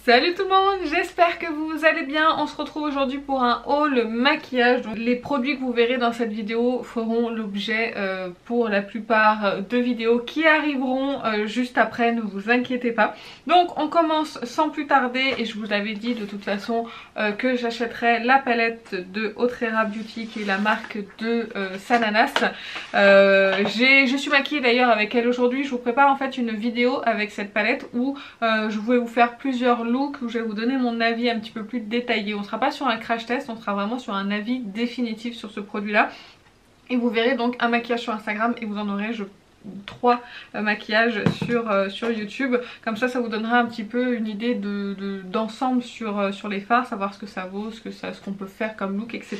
Salut tout le monde, j'espère que vous allez bien. On se retrouve aujourd'hui pour un haul maquillage. Donc, les produits que vous verrez dans cette vidéo feront l'objet pour la plupart de vidéos qui arriveront juste après, ne vous inquiétez pas. Donc on commence sans plus tarder et je vous avais dit de toute façon que j'achèterais la palette de Autrera Beauty qui est la marque de Sananas. Je suis maquillée d'ailleurs avec elle aujourd'hui. Je vous prépare en fait une vidéo avec cette palette où je voulais vous faire plusieurs looks où je vais vous donner mon avis un petit peu plus détaillé. On ne sera pas sur un crash test, on sera vraiment sur un avis définitif sur ce produit là. Et vous verrez donc un maquillage sur Instagram et vous en aurez 3 maquillages sur YouTube. Comme ça vous donnera un petit peu une idée d'ensemble sur les fards, savoir ce que ça vaut, ce qu'on peut faire comme look, etc.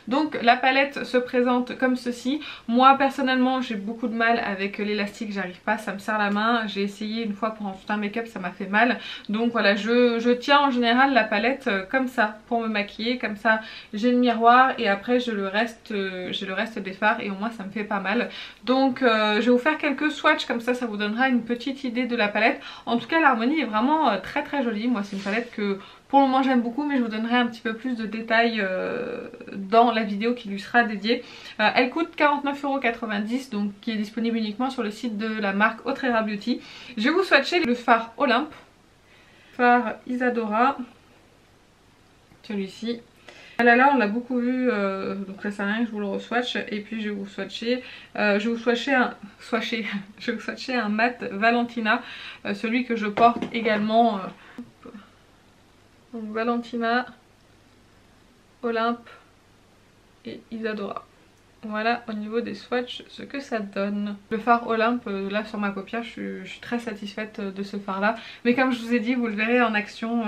Donc la palette se présente comme ceci. Moi personnellement j'ai beaucoup de mal avec l'élastique, j'arrive pas, ça me serre la main. J'ai essayé une fois pour un tout un make-up, ça m'a fait mal. Donc voilà, je tiens en général la palette comme ça pour me maquiller. Comme ça j'ai le miroir et après j'ai le reste des fards et au moins ça me fait pas mal. Donc je vais vous faire quelques swatchs comme ça vous donnera une petite idée de la palette. En tout cas l'harmonie est vraiment très très jolie. Moi c'est une palette que pour le moment j'aime beaucoup, mais je vous donnerai un petit peu plus de détails dans la vidéo qui lui sera dédiée. Elle coûte 49,90 €, donc qui est disponible uniquement sur le site de la marque Autrera Beauty. Je vais vous swatcher le fard Olympe, fard Isadora, celui-ci. Là on l'a beaucoup vu, donc ça sert à rien que je vous le re-swatch. Et puis je vais vous swatcher, un mat Valentina, celui que je porte également. Donc Valentina, Olympe et Isadora. Voilà au niveau des swatchs ce que ça donne. Le fard Olympe là sur ma paupière, je suis très satisfaite de ce fard là. Mais comme je vous ai dit, vous le verrez en action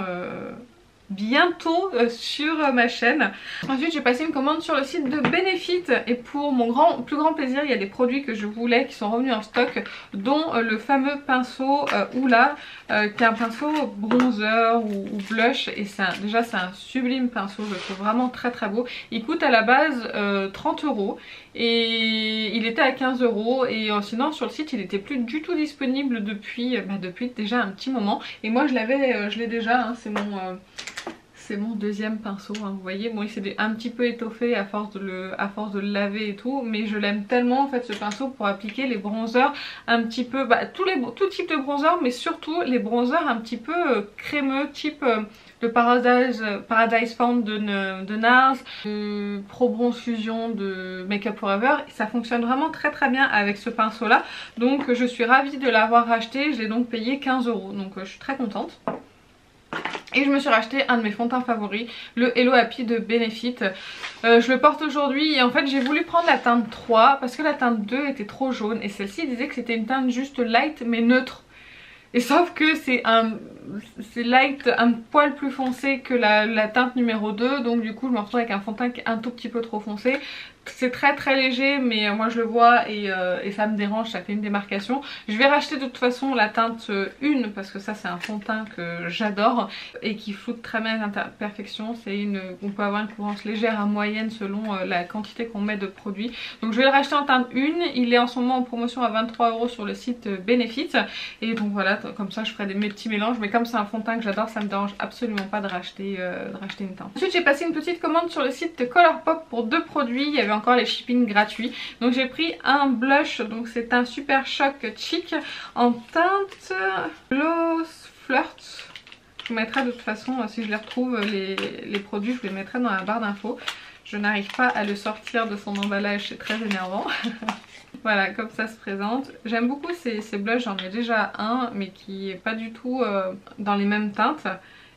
bientôt sur ma chaîne. Ensuite j'ai passé une commande sur le site de Benefit et pour mon plus grand plaisir il y a des produits que je voulais qui sont revenus en stock, dont le fameux pinceau Oula qui est un pinceau bronzer ou blush, et déjà c'est un sublime pinceau, je le trouve vraiment très très beau. Il coûte à la base 30 € et il était à 15 € et sinon sur le site il était plus du tout disponible depuis déjà un petit moment. Et moi je l'ai déjà, hein, c'est mon deuxième pinceau, hein, vous voyez. Bon, il s'est un petit peu étoffé à force de le laver et tout, mais je l'aime tellement en fait ce pinceau pour appliquer les bronzers un petit peu, tout type de bronzer, mais surtout les bronzers un petit peu crémeux, type le Paradise Found de NARS, le Pro Bronze Fusion de Make Up Forever. Ça fonctionne vraiment très très bien avec ce pinceau là, donc je suis ravie de l'avoir racheté. Je l'ai donc payé 15 €, donc je suis très contente. Et je me suis racheté un de mes fonds de teint favoris, le Hello Happy de Benefit. Je le porte aujourd'hui et en fait j'ai voulu prendre la teinte 3 parce que la teinte 2 était trop jaune et celle-ci disait que c'était une teinte juste light mais neutre. Et sauf que c'est light, un poil plus foncé que la teinte numéro 2, donc du coup je me retrouve avec un fond de teint qui est un tout petit peu trop foncé. C'est très très léger, mais moi je le vois et ça me dérange, ça fait une démarcation. Je vais racheter de toute façon la teinte 1 parce que ça c'est un fond de teint que j'adore et qui floute très bien les imperfections. On peut avoir une couvrance légère à moyenne selon la quantité qu'on met de produit. Donc je vais le racheter en teinte 1, il est en ce moment en promotion à 23 € sur le site Benefit. Et donc voilà, comme ça je ferai mes petits mélanges, mais comme c'est un fond de teint que j'adore, ça me dérange absolument pas de racheter une teinte. Ensuite j'ai passé une petite commande sur le site Colourpop pour 2 produits. Il y avait encore les shipping gratuits, donc j'ai pris un blush, donc c'est un Super Shock Cheek en teinte Gloss Flirt. Je vous mettrai de toute façon, si je les retrouve, les produits, je vous les mettrai dans la barre d'infos. Je n'arrive pas à le sortir de son emballage, c'est très énervant. Voilà, comme ça se présente. J'aime beaucoup ces blushs, j'en ai déjà un mais qui est pas du tout dans les mêmes teintes.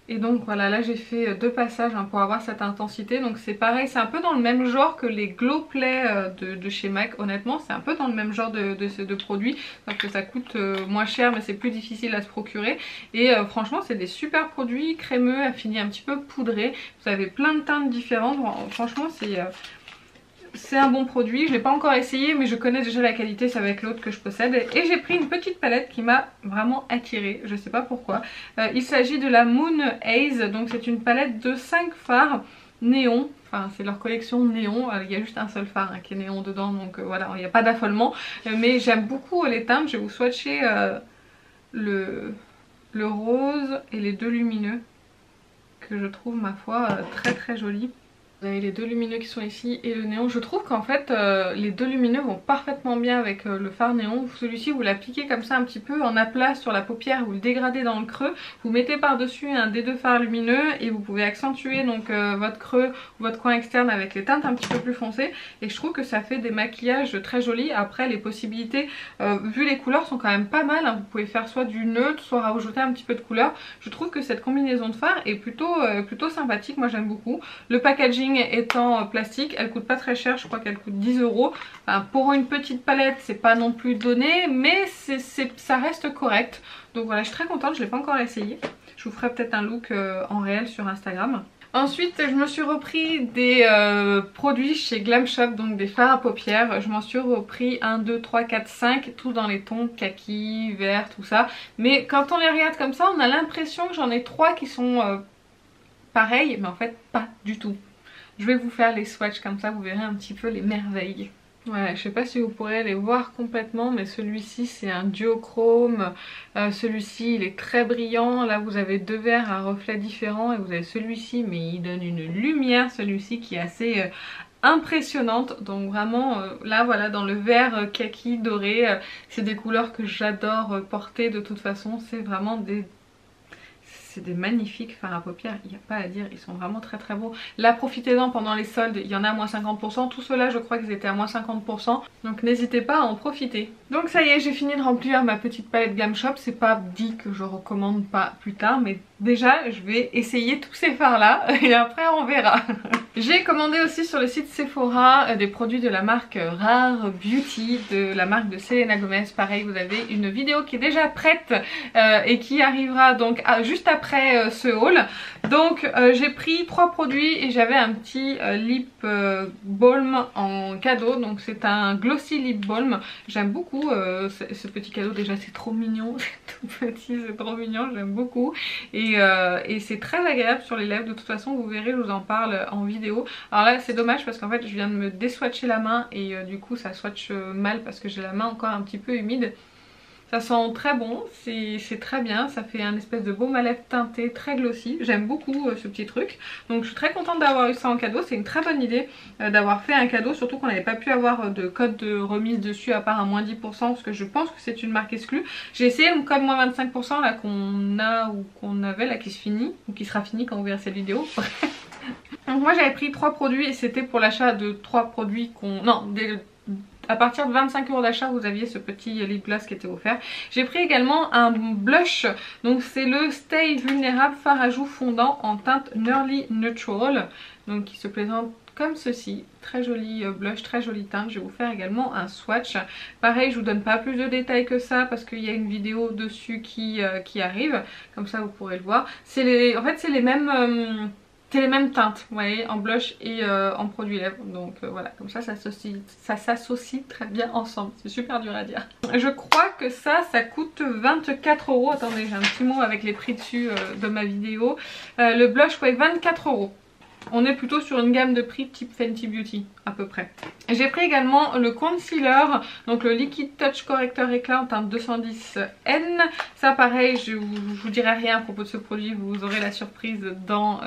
Et donc voilà, là j'ai fait 2 passages pour avoir cette intensité. Donc c'est pareil, c'est un peu dans le même genre que les Glow Play de chez MAC. Honnêtement c'est un peu dans le même genre de produits, sauf que ça coûte moins cher mais c'est plus difficile à se procurer. Et franchement c'est des super produits crémeux, affinés, un petit peu poudrés. Vous avez plein de teintes différentes, franchement c'est un bon produit. Je l'ai pas encore essayé mais je connais déjà la qualité, c'est avec l'autre que je possède. Et j'ai pris une petite palette qui m'a vraiment attirée, je sais pas pourquoi. Il s'agit de la Moon Haze, donc c'est une palette de 5 fards néon. Enfin c'est leur collection néon, il y a juste un seul fard qui est néon dedans, donc voilà, il n'y a pas d'affolement. Mais j'aime beaucoup les teintes, je vais vous swatcher le le rose et les deux lumineux que je trouve ma foi très très jolis. Vous avez les deux lumineux qui sont ici et le néon. Je trouve qu'en fait les deux lumineux vont parfaitement bien avec le fard néon. Celui-ci vous l'appliquez comme ça un petit peu en aplat sur la paupière, vous le dégradez dans le creux. Vous mettez par dessus un des deux fards lumineux et vous pouvez accentuer donc votre creux ou votre coin externe avec les teintes un petit peu plus foncées. Et je trouve que ça fait des maquillages très jolis. Après les possibilités, vu les couleurs sont quand même pas mal, hein. Vous pouvez faire soit du neutre, soit rajouter un petit peu de couleur. Je trouve que cette combinaison de fards est plutôt sympathique, moi j'aime beaucoup. Le packaging étant plastique, elle coûte pas très cher, je crois qu'elle coûte 10 €. Enfin, pour une petite palette c'est pas non plus donné, mais ça reste correct. Donc voilà, je suis très contente, je l'ai pas encore essayé. Je vous ferai peut-être un look en réel sur Instagram. Ensuite je me suis repris des produits chez Glam Shop, donc des fards à paupières. Je m'en suis repris 1, 2, 3, 4, 5, tous dans les tons kaki, vert, tout ça. Mais quand on les regarde comme ça, on a l'impression que j'en ai 3 qui sont pareils, mais en fait pas du tout. Je vais vous faire les swatchs comme ça, vous verrez un petit peu les merveilles. Voilà, je sais pas si vous pourrez les voir complètement, mais celui-ci c'est un duochrome. Celui-ci il est très brillant. Là vous avez deux verres à reflets différents et vous avez celui-ci, mais il donne une lumière, celui-ci qui est assez impressionnante. Donc vraiment là voilà, dans le vert kaki doré, c'est des couleurs que j'adore porter de toute façon. C'est vraiment des magnifiques fards à paupières, il n'y a pas à dire, ils sont vraiment très très beaux. Là profitez-en pendant les soldes, il y en a à moins 50%, tous ceux-là je crois qu'ils étaient à moins 50%, donc n'hésitez pas à en profiter. Donc ça y est, j'ai fini de remplir ma petite palette Glam Shop. C'est pas dit que je recommande pas plus tard, mais déjà je vais essayer tous ces fards là et après on verra. J'ai commandé aussi sur le site Sephora des produits de la marque Rare Beauty, de la marque de Selena Gomez. Pareil, vous avez une vidéo qui est déjà prête et qui arrivera donc juste après ce haul. Donc j'ai pris 3 produits et j'avais un petit lip balm en cadeau. Donc c'est un glossy lip balm. J'aime beaucoup ce petit cadeau, déjà c'est trop mignon, c'est tout petit, c'est trop mignon, j'aime beaucoup. Et c'est très agréable sur les lèvres, de toute façon vous verrez, je vous en parle en vidéo. Alors là c'est dommage parce qu'en fait je viens de me déswatcher la main et du coup ça swatche mal parce que j'ai la main encore un petit peu humide. Ça sent très bon, c'est très bien, ça fait un espèce de baume à lèvres teinté très glossy. J'aime beaucoup ce petit truc, donc je suis très contente d'avoir eu ça en cadeau. C'est une très bonne idée d'avoir fait un cadeau, surtout qu'on n'avait pas pu avoir de code de remise dessus à part un moins 10%, parce que je pense que c'est une marque exclue. J'ai essayé le code moins 25% là qu'on a ou qu'on avait là qui se finit, ou qui sera fini quand vous verrez cette vidéo. Donc moi j'avais pris 3 produits et c'était pour l'achat de 3 produits à partir de 25 € d'achat vous aviez ce petit lip gloss qui était offert. J'ai pris également un blush, donc c'est le Stay Vulnerable fard à joues fondant en teinte Nearly Neutral, donc qui se présente comme ceci. Très joli blush, très jolie teinte. Je vais vous faire également un swatch. Pareil, je vous donne pas plus de détails que ça parce qu'il y a une vidéo dessus qui arrive, comme ça vous pourrez le voir. En fait c'est les mêmes... c'est les mêmes teintes, vous voyez, en blush et en produit lèvres. Donc voilà, comme ça s'associe très bien ensemble. C'est super dur à dire. Je crois que ça coûte 24 €. Attendez, j'ai un petit mot avec les prix dessus de ma vidéo. Le blush, ouais, 24 €. On est plutôt sur une gamme de prix type Fenty Beauty à peu près. J'ai pris également le concealer, donc le Liquid Touch Corrector Éclat en teinte 210N. Ça pareil, je vous dirai rien à propos de ce produit, vous aurez la surprise dans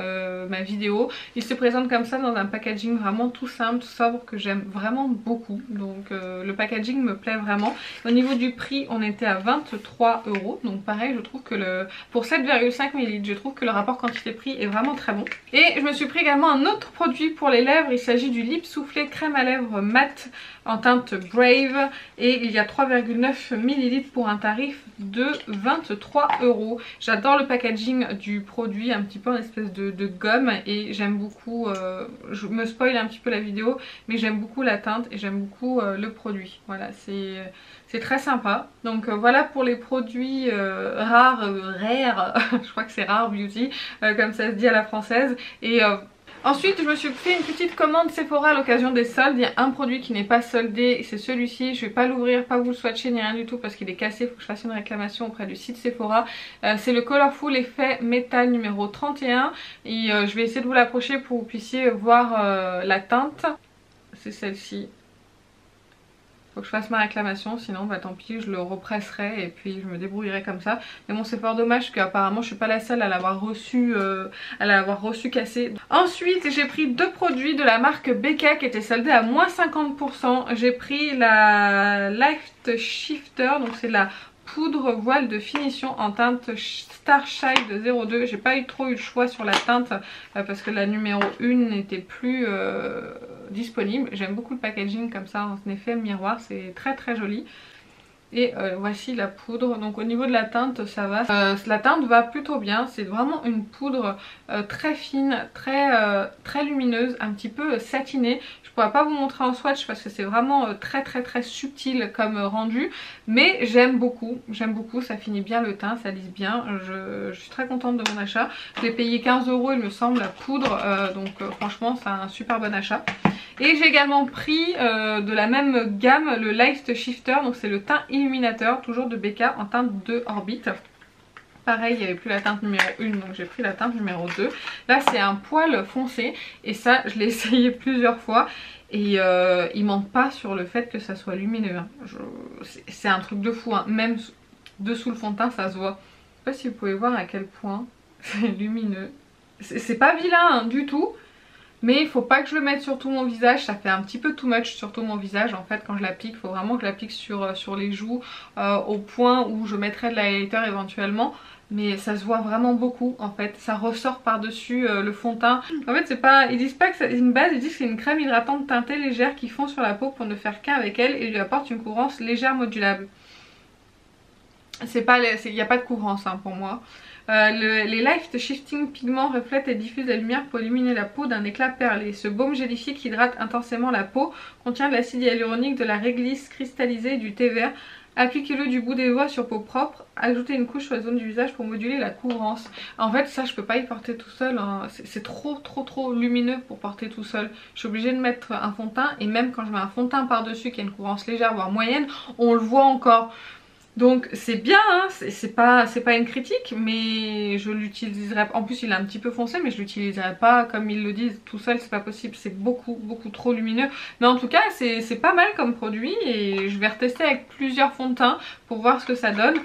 ma vidéo. Il se présente comme ça dans un packaging vraiment tout simple, tout sobre, que j'aime vraiment beaucoup. Donc le packaging me plaît vraiment. Au niveau du prix, on était à 23 €. Donc pareil, je trouve que pour 7,5 ml, je trouve que le rapport quantité-prix est vraiment très bon. Et je me suis pris également un autre produit pour les lèvres. Il s'agit du Lip Soufflé crème à lèvres mat en teinte Brave et il y a 3,9 ml pour un tarif de 23 €. J'adore le packaging du produit, un petit peu en espèce de gomme, et j'aime beaucoup, je me spoil un petit peu la vidéo, mais j'aime beaucoup la teinte et j'aime beaucoup le produit. Voilà, c'est très sympa. Donc voilà pour les produits rares, je crois que c'est Rare Beauty, comme ça se dit à la française. Et ensuite je me suis fait une petite commande Sephora à l'occasion des soldes. Il y a un produit qui n'est pas soldé, c'est celui-ci. Je vais pas l'ouvrir, pas vous le swatcher ni rien du tout parce qu'il est cassé, il faut que je fasse une réclamation auprès du site Sephora. C'est le Colorful Effet Métal numéro 31 et je vais essayer de vous l'approcher pour que vous puissiez voir la teinte. C'est celle-ci. faut que je fasse ma réclamation, sinon bah tant pis, je le represserai et puis je me débrouillerai comme ça. Mais bon, c'est fort dommage qu'apparemment je suis pas la seule à l'avoir reçu cassé. Ensuite j'ai pris deux produits de la marque BK qui étaient soldés à moins 50%. J'ai pris la Light Shifter, donc c'est la poudre voile de finition en teinte Starshine 02. J'ai pas trop eu le choix sur la teinte parce que la numéro 1 n'était plus disponible. J'aime beaucoup le packaging comme ça en effet miroir, c'est très très joli. Et voici la poudre. Donc au niveau de la teinte ça va, la teinte va plutôt bien. C'est vraiment une poudre très fine, très lumineuse, un petit peu satinée. Je pourrais pas vous montrer en swatch parce que c'est vraiment très subtil comme rendu, mais j'aime beaucoup, ça finit bien le teint, ça lisse bien. Je suis très contente de mon achat. Je l'ai payé 15 € il me semble la poudre, donc franchement c'est un super bon achat. Et j'ai également pris de la même gamme le Light Shifter, donc c'est le teint illuminateur, toujours de BK en teinte 2 Orbit. Pareil, il n'y avait plus la teinte numéro 1, donc j'ai pris la teinte numéro 2. Là c'est un poil foncé et ça je l'ai essayé plusieurs fois. Et il manque pas sur le fait que ça soit lumineux, hein. C'est un truc de fou, hein. Même dessous le fond de teint ça se voit. Je sais pas si vous pouvez voir à quel point c'est lumineux. C'est pas vilain hein, du tout. Mais il faut pas que je le mette sur tout mon visage, ça fait un petit peu too much sur tout mon visage en fait quand je l'applique. Il faut vraiment que je l'applique sur les joues au point où je mettrai de l'highlighter éventuellement. Mais ça se voit vraiment beaucoup en fait, ça ressort par dessus le fond de teint. En fait c'est pas, ils disent pas que c'est une base, ils disent que c'est une crème hydratante teintée légère qui fond sur la peau pour ne faire qu'un avec elle et lui apporte une couvrance légère modulable. C'est pas, il n'y a pas de couvrance hein, pour moi. Les Light Shifting pigments reflètent et diffusent la lumière pour illuminer la peau d'un éclat perlé. Ce baume gélifié qui hydrate intensément la peau contient de l'acide hyaluronique, de la réglisse cristallisée et du thé vert. Appliquez-le du bout des doigts sur peau propre. Ajoutez une couche sur la zone du visage pour moduler la couvrance. En fait ça je peux pas y porter tout seul hein. C'est trop lumineux pour porter tout seul. Je suis obligée de mettre un fond de teint et même quand je mets un fond de teint par dessus qui a une couvrance légère voire moyenne, on le voit encore. Donc c'est bien, hein, c'est pas une critique, mais je l'utiliserai. En plus il est un petit peu foncé, mais je l'utiliserai pas comme ils le disent tout seul, c'est pas possible, c'est beaucoup trop lumineux. Mais en tout cas c'est pas mal comme produit et je vais retester avec plusieurs fonds de teint pour voir ce que ça donne.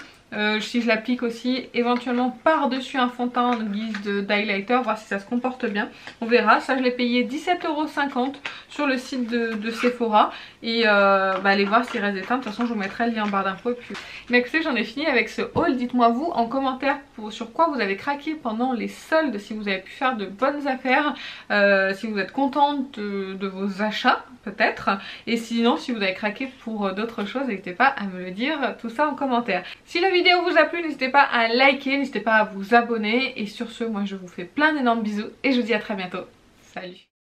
Si je l'applique aussi éventuellement par dessus un fond de teint en guise d'highlighter, voir si ça se comporte bien, on verra. Ça je l'ai payé 17,50 € sur le site de Sephora et allez voir s'il reste des teintes. De toute façon je vous mettrai le lien en barre d'infos. Mais écoutez, j'en ai fini avec ce haul. Dites-moi vous en commentaire sur quoi vous avez craqué pendant les soldes, si vous avez pu faire de bonnes affaires, si vous êtes contente de vos achats peut-être, et sinon si vous avez craqué pour d'autres choses, n'hésitez pas à me le dire tout ça en commentaire. Si la vidéo vous a plu, n'hésitez pas à liker, n'hésitez pas à vous abonner et sur ce moi je vous fais plein d'énormes bisous et je vous dis à très bientôt. Salut!